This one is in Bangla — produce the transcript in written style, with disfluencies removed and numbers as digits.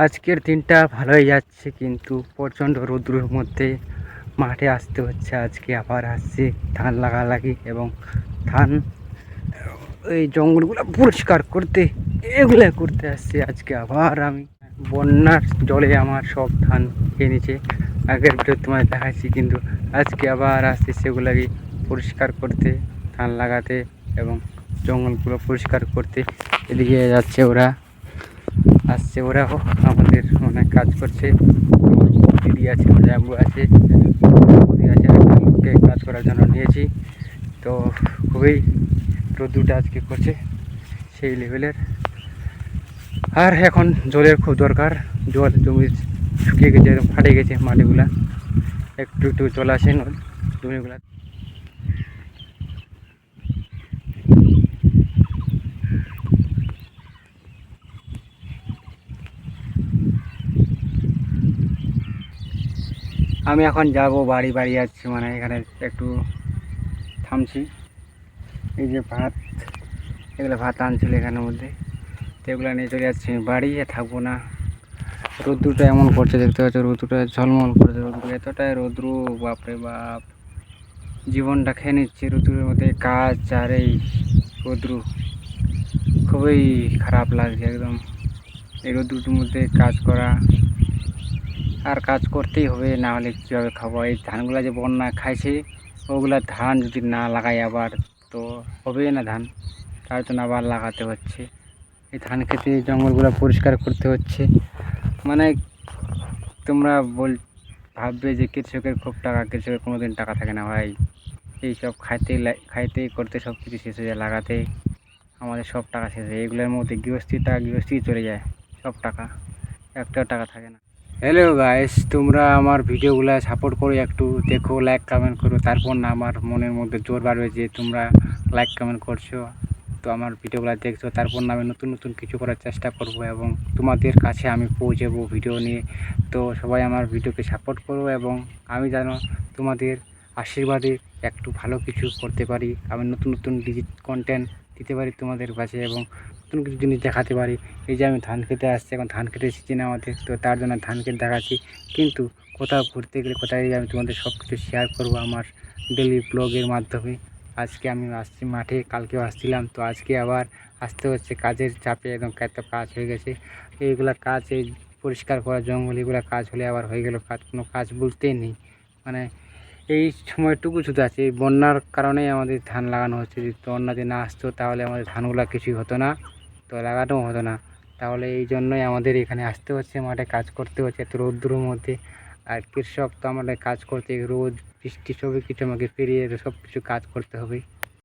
আজকের দিনটা ভালোই যাচ্ছে, কিন্তু প্রচণ্ড রৌদ্রের মধ্যে মাঠে আসতে হচ্ছে। আজকে আবার আসছি ধান লাগালাগি এবং ধান এই জঙ্গলগুলো পরিষ্কার করতে, এগুলো করতে আসছি। আজকে আবার আমি বন্যার জলে আমার সব ধান খেয়ে নিচ্ছে। আগের ভিডিও তোমায় দেখাচ্ছি, কিন্তু আজকে আবার আসছি সেগুলাকে পরিষ্কার করতে, ধান লাগাতে এবং জঙ্গলগুলো পরিষ্কার করতে। এদিকে যাচ্ছে ওরা, আসছে ওরাও আমাদের অনেক কাজ করছে। আমার দিদি আছে, জাম্বু আছে, দিদি আছে, একটা লোককে কাজ করার জন্য নিয়েছি। তো খুবই রোদ্দুরটা আজকে করছে সেই লেভেলের। আর এখন জলের খুব দরকার। জল জমি শুকিয়ে গেছে, ফাটে গেছে মাটিগুলা, একটু একটু জল আসে জমিগুলা। আমি এখন যাব বাড়ি, বাড়ি যাচ্ছি, মানে এখানে একটু থামছি। এই যে ভাত, এগুলো ভাত আনছিল এখানের মধ্যে, তো এগুলো নিয়ে চলে যাচ্ছি বাড়ি। থাকবো না, রোদ্দুরটা এমন করছে, দেখতে পাচ্ছ রোদ্দুরটা ঝলমল করছে। রোদ্দুর এতটাই রোদ্রু, বাপরে বাপ, জীবনটা খেয়ে নিচ্ছে রোদ্দুরের মধ্যে কাজ। আর এই রোদ্রু খুবই খারাপ লাগছে একদম, এই রোদ্দুরের মধ্যে কাজ করা। আর কাজ করতেই হবে, না হলে কীভাবে খাবো? এই ধানগুলো যে বন্যা খাইছে, ওগুলা ধান যদি না লাগাই আবার, তো হবে না ধান। তার জন্য আবার লাগাতে হচ্ছে। এই ধান খেতে জঙ্গলগুলো পরিষ্কার করতে হচ্ছে। মানে তোমরা ভাববে যে কৃষকের খুব টাকা, কৃষকের কোনো দিন টাকা থাকে না ভাই। এই সব খাইতেই করতে সব কিছু শেষ হয়ে যায়, লাগাতে আমাদের সব টাকা শেষ হয়। এগুলোর মধ্যে গৃহস্থী চলে যায় সব টাকা, একটাও টাকা থাকে না। হ্যালো গাইস, তোমরা আমার ভিডিওগুলো সাপোর্ট করো, একটু দেখো, লাইক কমেন্ট করো। তারপর না আমার মনের মধ্যে জোর বাড়বে যে তোমরা লাইক কমেন্ট করছো, তো আমার ভিডিওগুলো দেখছো। তারপর না আমি নতুন নতুন কিছু করার চেষ্টা করব এবং তোমাদের কাছে আমি পৌঁছাবো ভিডিও নিয়ে। তো সবাই আমার ভিডিওকে সাপোর্ট করো এবং আমি যেন তোমাদের আশীর্বাদে একটু ভালো কিছু করতে পারি। আমি নতুন নতুন কন্টেন্ট দিতে পারি তোমাদের কাছে এবং নতুন কিছু জিনিস দেখাতে পারি। এই যে আমি ধান খেতে আসছি, এখন ধান খেতে সিজন আমাদের, তো তার জন্য ধান খেতে দেখাচ্ছি। কিন্তু কোথাও ঘুরতে গেলে, কোথায় আমি তোমাদের সব কিছু শেয়ার করবো আমার ডেলি ব্লগের মাধ্যমে। আজকে আমি আসছি মাঠে, কালকেও আসছিলাম, তো আজকে আবার আসতে হচ্ছে কাজের চাপে। একদম এত কাজ হয়ে গেছে, এইগুলা কাজ, এই পরিষ্কার করা জঙ্গল, এগুলো কাজ হলে আবার হয়ে গেল কাজ, কোনো কাজ বলতেই নেই। মানে এই সময়টুকু শুধু আছে, এই বন্যার কারণেই আমাদের ধান লাগানো হচ্ছে। যদি বন্যা যদি না আসতো তাহলে আমাদের ধানগুলো কিছুই হতো না, তো লাগানোও হতো না। তাহলে এই জন্যই আমাদের এখানে আসতে হচ্ছে, মাঠে কাজ করতে হচ্ছে এত রৌদ্রের মধ্যে। আর কৃষক তো আমাদের কাজ করতে, রোদ বৃষ্টি সবই কিছু আমাকে পেরিয়ে সব কিছু কাজ করতে হবে।